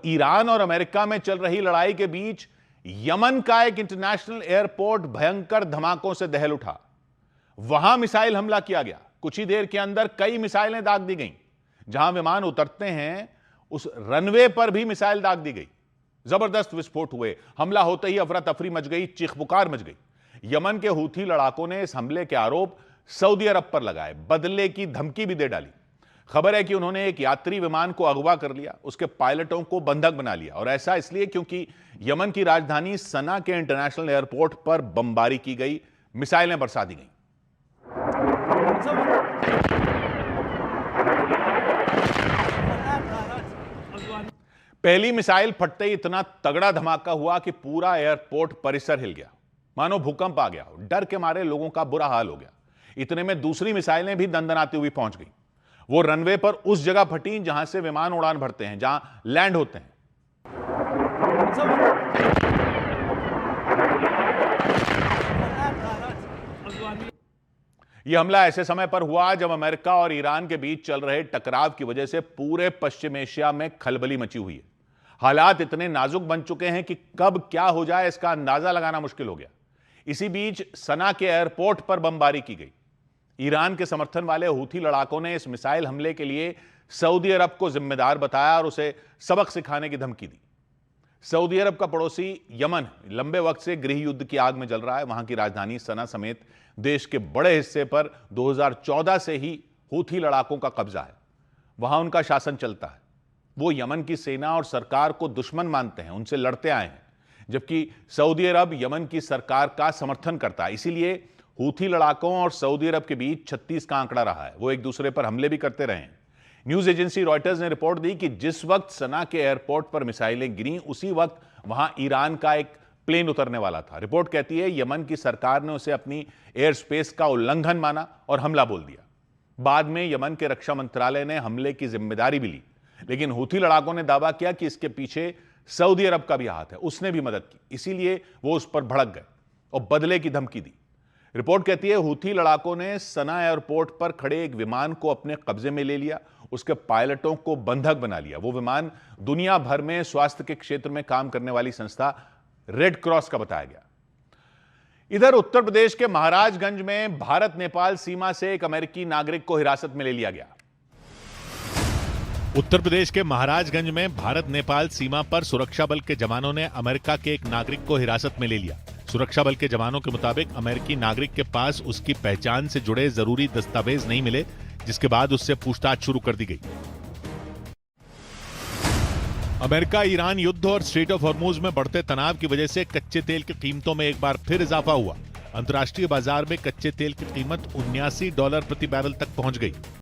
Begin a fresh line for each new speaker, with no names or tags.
Iran और America में चल रही लड़ाई के बीच यमन का एक इंटरनेशनल एयरपोर्ट भयंकर धमाकों से दहल उठा। वहां मिसाइल हमला किया गया। कुछ ही देर के अंदर कई मिसाइलें दाग दी गईं। जहां विमान उतरते हैं उस रनवे पर भी मिसाइल दाग दी गई। जबरदस्त विस्फोट हुए। हमला होते ही अफरा तफरी मच गई, चीख पुकार मच गई। यमन के हूथी लड़ाकों ने इस हमले के आरोप सऊदी अरब पर लगाए, बदले की धमकी भी दे डाली। खबर है कि उन्होंने एक यात्री विमान को अगवा कर लिया, उसके पायलटों को बंधक बना लिया, और ऐसा इसलिए क्योंकि यमन की राजधानी सना के इंटरनेशनल एयरपोर्ट पर बमबारी की गई, मिसाइलें बरसा दी गईं। पहली मिसाइल फटते ही इतना तगड़ा धमाका हुआ कि पूरा एयरपोर्ट परिसर हिल गया, मानो भूकंप आ गया। डर के मारे लोगों का बुरा हाल हो गया। इतने में दूसरी मिसाइलें भी दंदनाती हुई पहुंच गईं। वो रनवे पर उस जगह फटी जहां से विमान उड़ान भरते हैं, जहां लैंड होते हैं। यह हमला ऐसे समय पर हुआ जब अमेरिका और ईरान के बीच चल रहे टकराव की वजह से पूरे पश्चिम एशिया में खलबली मची हुई है। हालात इतने नाजुक बन चुके हैं कि कब क्या हो जाए इसका अंदाजा लगाना मुश्किल हो गया। इसी बीच सना के एयरपोर्ट पर बमबारी की गई। ईरान के समर्थन वाले हूथी लड़ाकों ने इस मिसाइल हमले के लिए सऊदी अरब को जिम्मेदार बताया और उसे सबक सिखाने की धमकी दी। सऊदी अरब का पड़ोसी यमन लंबे वक्त से गृह युद्ध की आग में जल रहा है। वहां की राजधानी सना समेत देश के बड़े हिस्से पर 2014 से ही हूथी लड़ाकों का कब्जा है। वहां उनका शासन चलता है। वो यमन की सेना और सरकार को दुश्मन मानते हैं, उनसे लड़ते आए हैं, जबकि सऊदी अरब यमन की सरकार का समर्थन करता है। इसीलिए हूथी लड़ाकों और सऊदी अरब के बीच 36 का आंकड़ा रहा है। वो एक दूसरे पर हमले भी करते रहे हैं। न्यूज एजेंसी रॉयटर्स ने रिपोर्ट दी कि जिस वक्त सना के एयरपोर्ट पर मिसाइलें गिरी, उसी वक्त वहां ईरान का एक प्लेन उतरने वाला था। रिपोर्ट कहती है यमन की सरकार ने उसे अपनी एयर स्पेस का उल्लंघन माना और हमला बोल दिया। बाद में यमन के रक्षा मंत्रालय ने हमले की जिम्मेदारी भी ली, लेकिन हूथी लड़ाकों ने दावा किया कि इसके पीछे सऊदी अरब का भी हाथ है, उसने भी मदद की। इसीलिए वो उस पर भड़क गए और बदले की धमकी दी। रिपोर्ट कहती है हूथी लड़ाकों ने सना एयरपोर्ट पर खड़े एक विमान को अपने कब्जे में ले लिया, उसके पायलटों को बंधक बना लिया। वो विमान दुनिया भर में स्वास्थ्य के क्षेत्र में काम करने वाली संस्था रेड क्रॉस का बताया गया। इधर उत्तर प्रदेश के महाराजगंज में भारत नेपाल सीमा से एक अमेरिकी नागरिक को हिरासत में ले लिया गया।
उत्तर प्रदेश के महाराजगंज में भारत नेपाल सीमा पर सुरक्षा बल के जवानों ने अमेरिका के एक नागरिक को हिरासत में ले लिया। सुरक्षा बल के जवानों के मुताबिक अमेरिकी नागरिक के पास उसकी पहचान से जुड़े जरूरी दस्तावेज नहीं मिले, जिसके बाद उससे पूछताछ शुरू कर दी गई। अमेरिका ईरान युद्ध और स्ट्रेट ऑफ हॉर्मुज में बढ़ते तनाव की वजह से कच्चे तेल की कीमतों में एक बार फिर इजाफा हुआ। अंतर्राष्ट्रीय बाजार में कच्चे तेल की कीमत $79 प्रति बैरल तक पहुंच गई।